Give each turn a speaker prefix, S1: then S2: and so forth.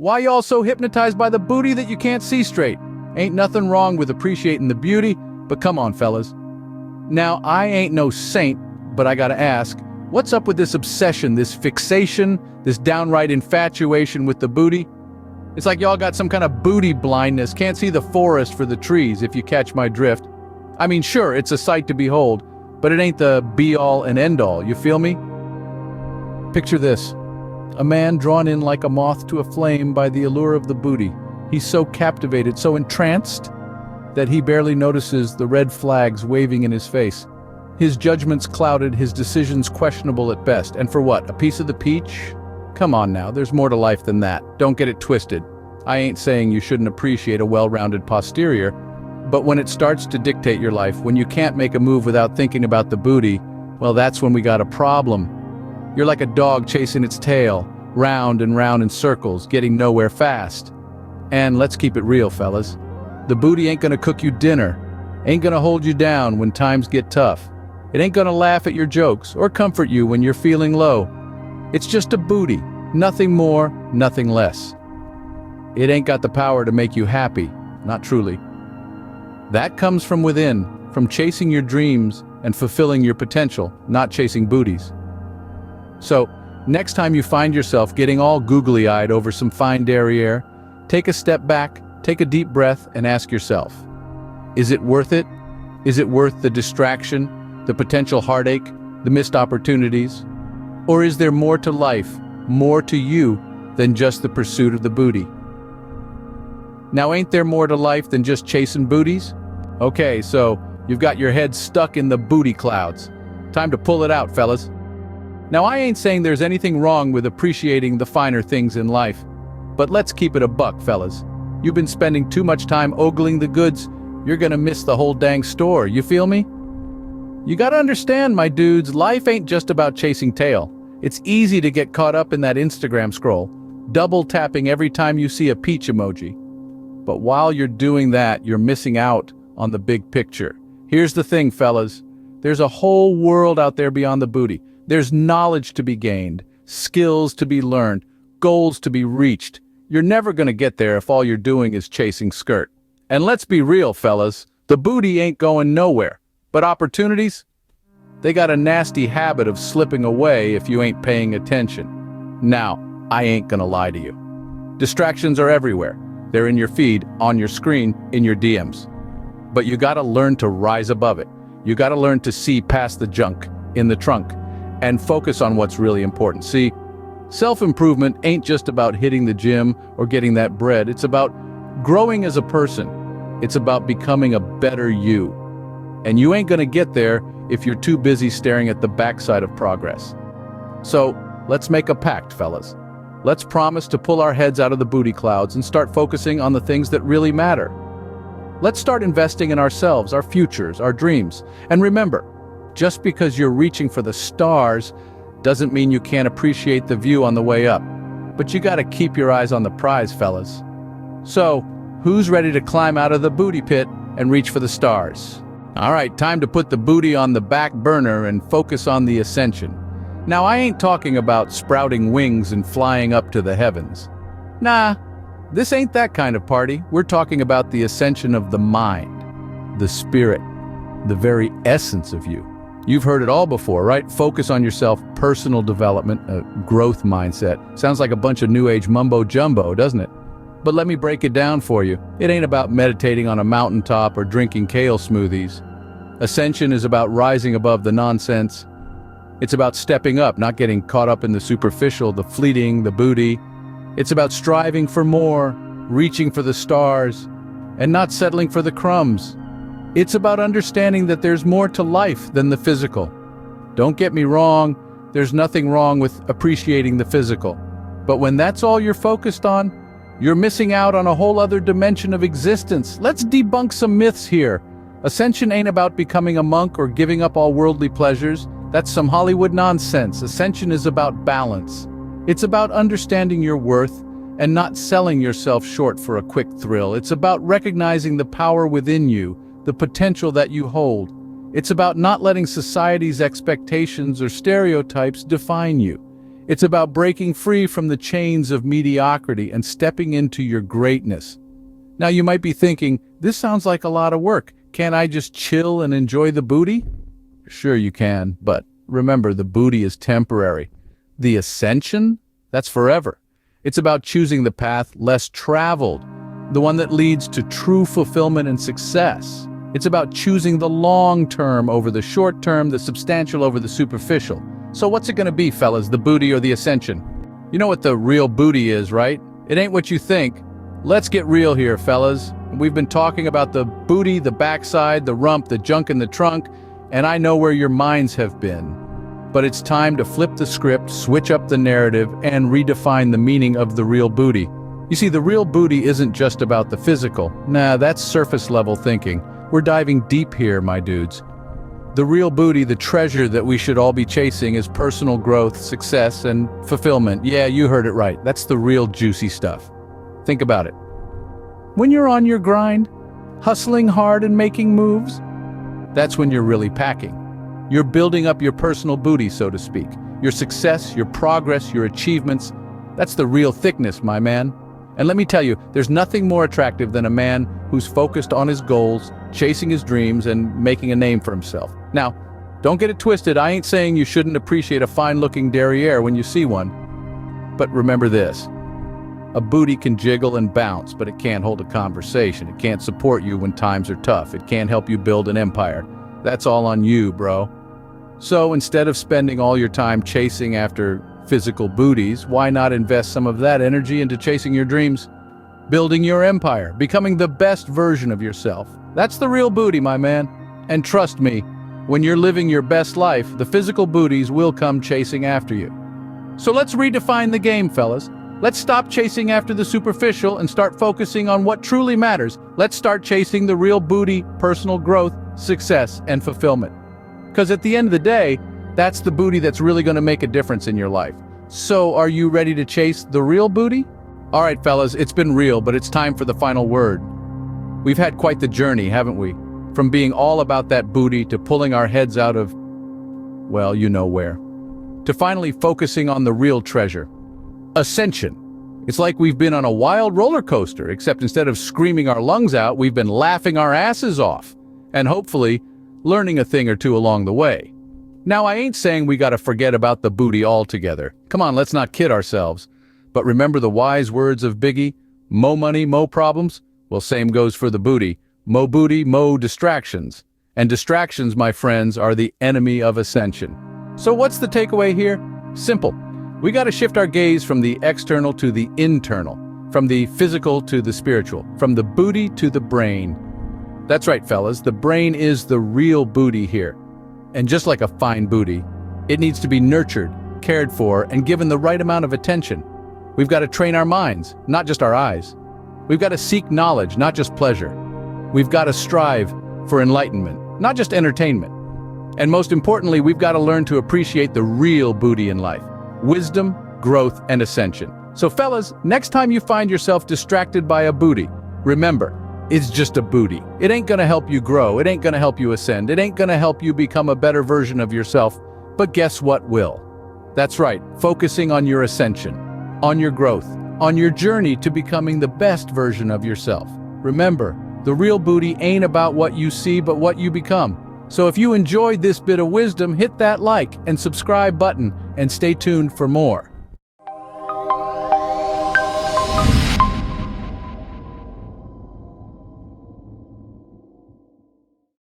S1: Why y'all so hypnotized by the booty that you can't see straight? Ain't nothing wrong with appreciating the beauty, but come on, fellas. Now, I ain't no saint, but I gotta ask, what's up with this obsession, this fixation, this downright infatuation with the booty? It's like y'all got some kind of booty blindness, can't see the forest for the trees, if you catch my drift. I mean, sure, it's a sight to behold, but it ain't the be-all and end-all, you feel me? Picture this. A man drawn in like a moth to a flame by the allure of the booty. He's so captivated, so entranced, that he barely notices the red flags waving in his face. His judgment's clouded, his decisions questionable at best. And for what, a piece of the peach? Come on now, there's more to life than that. Don't get it twisted. I ain't saying you shouldn't appreciate a well-rounded posterior, but when it starts to dictate your life, when you can't make a move without thinking about the booty, well, that's when we got a problem. You're like a dog chasing its tail, round and round in circles, getting nowhere fast. And let's keep it real, fellas. The booty ain't gonna cook you dinner, ain't gonna hold you down when times get tough. It ain't gonna laugh at your jokes or comfort you when you're feeling low. It's just a booty, nothing more, nothing less. It ain't got the power to make you happy, not truly. That comes from within, from chasing your dreams and fulfilling your potential, not chasing booties. So, next time you find yourself getting all googly-eyed over some fine derriere, take a step back, take a deep breath, and ask yourself, is it worth it? Is it worth the distraction, the potential heartache, the missed opportunities? Or is there more to life, more to you, than just the pursuit of the booty? Now, ain't there more to life than just chasing booties? Okay, so you've got your head stuck in the booty clouds. Time to pull it out, fellas. Now, I ain't saying there's anything wrong with appreciating the finer things in life, but let's keep it a buck, fellas. You've been spending too much time ogling the goods, you're gonna miss the whole dang store, you feel me? You gotta understand, my dudes, life ain't just about chasing tail. It's easy to get caught up in that Instagram scroll, double tapping every time you see a peach emoji. But while you're doing that, you're missing out on the big picture. Here's the thing, fellas. There's a whole world out there beyond the booty. There's knowledge to be gained, skills to be learned, goals to be reached. You're never gonna get there if all you're doing is chasing skirt. And let's be real, fellas, the booty ain't going nowhere. But opportunities? They got a nasty habit of slipping away if you ain't paying attention. Now, I ain't gonna lie to you. Distractions are everywhere. They're in your feed, on your screen, in your DMs. But you gotta learn to rise above it. You gotta learn to see past the junk in the trunk and focus on what's really important. See, self-improvement ain't just about hitting the gym or getting that bread. It's about growing as a person. It's about becoming a better you. And you ain't gonna get there if you're too busy staring at the backside of progress. So, let's make a pact, fellas. Let's promise to pull our heads out of the booty clouds and start focusing on the things that really matter. Let's start investing in ourselves, our futures, our dreams. And remember, just because you're reaching for the stars doesn't mean you can't appreciate the view on the way up. But you gotta keep your eyes on the prize, fellas. So, who's ready to climb out of the booty pit and reach for the stars? All right, time to put the booty on the back burner and focus on the ascension. Now, I ain't talking about sprouting wings and flying up to the heavens. Nah, this ain't that kind of party. We're talking about the ascension of the mind, the spirit, the very essence of you. You've heard it all before, right? Focus on yourself, personal development, a growth mindset. Sounds like a bunch of new age mumbo jumbo, doesn't it? But let me break it down for you. It ain't about meditating on a mountaintop or drinking kale smoothies. Ascension is about rising above the nonsense. It's about stepping up, not getting caught up in the superficial, the fleeting, the booty. It's about striving for more, reaching for the stars, and not settling for the crumbs. It's about understanding that there's more to life than the physical. Don't get me wrong, there's nothing wrong with appreciating the physical. But when that's all you're focused on, you're missing out on a whole other dimension of existence. Let's debunk some myths here. Ascension ain't about becoming a monk or giving up all worldly pleasures. That's some Hollywood nonsense. Ascension is about balance. It's about understanding your worth and not selling yourself short for a quick thrill. It's about recognizing the power within you, the potential that you hold. It's about not letting society's expectations or stereotypes define you. It's about breaking free from the chains of mediocrity and stepping into your greatness. Now you might be thinking, this sounds like a lot of work. Can't I just chill and enjoy the booty? Sure you can, but remember, the booty is temporary. The ascension? That's forever. It's about choosing the path less traveled, the one that leads to true fulfillment and success. It's about choosing the long term over the short term, the substantial over the superficial. So what's it gonna be, fellas, the booty or the ascension? You know what the real booty is, right? It ain't what you think. Let's get real here, fellas. We've been talking about the booty, the backside, the rump, the junk in the trunk, and I know where your minds have been. But it's time to flip the script, switch up the narrative, and redefine the meaning of the real booty. You see, the real booty isn't just about the physical. Nah, that's surface level thinking. We're diving deep here, my dudes. The real booty, the treasure that we should all be chasing, is personal growth, success, and fulfillment. Yeah, you heard it right. That's the real juicy stuff. Think about it. When you're on your grind, hustling hard and making moves, that's when you're really packing. You're building up your personal booty, so to speak. Your success, your progress, your achievements, that's the real thickness, my man. And let me tell you, there's nothing more attractive than a man who's focused on his goals, chasing his dreams, and making a name for himself. Now, don't get it twisted, I ain't saying you shouldn't appreciate a fine-looking derriere when you see one. But remember this, a booty can jiggle and bounce, but it can't hold a conversation. It can't support you when times are tough. It can't help you build an empire. That's all on you, bro. So instead of spending all your time chasing after physical booties, why not invest some of that energy into chasing your dreams? Building your empire, becoming the best version of yourself. That's the real booty, my man. And trust me, when you're living your best life, the physical booties will come chasing after you. So let's redefine the game, fellas. Let's stop chasing after the superficial and start focusing on what truly matters. Let's start chasing the real booty, personal growth, success, and fulfillment. Because at the end of the day, that's the booty that's really going to make a difference in your life. So are you ready to chase the real booty? All right, fellas, it's been real, but it's time for the final word. We've had quite the journey, haven't we? From being all about that booty to pulling our heads out of, well, you know where. To finally focusing on the real treasure. Ascension. It's like we've been on a wild roller coaster, except instead of screaming our lungs out, we've been laughing our asses off. And hopefully, learning a thing or two along the way. Now, I ain't saying we gotta forget about the booty altogether. Come on, let's not kid ourselves. But remember the wise words of Biggie? Mo money, mo problems? Well, same goes for the booty. Mo booty, mo distractions. And distractions, my friends, are the enemy of ascension. So what's the takeaway here? Simple. We gotta shift our gaze from the external to the internal, from the physical to the spiritual, from the booty to the brain. That's right, fellas, the brain is the real booty here. And just like a fine booty, it needs to be nurtured, cared for, and given the right amount of attention. We've got to train our minds, not just our eyes. We've got to seek knowledge, not just pleasure. We've got to strive for enlightenment, not just entertainment. And most importantly, we've got to learn to appreciate the real booty in life: wisdom, growth, and ascension. So fellas, next time you find yourself distracted by a booty, remember, it's just a booty. It ain't gonna help you grow. It ain't gonna help you ascend. It ain't gonna help you become a better version of yourself. But guess what will? That's right, focusing on your ascension, on your growth, on your journey to becoming the best version of yourself. Remember, the real booty ain't about what you see, but what you become. So if you enjoyed this bit of wisdom, hit that like and subscribe button and stay tuned for more.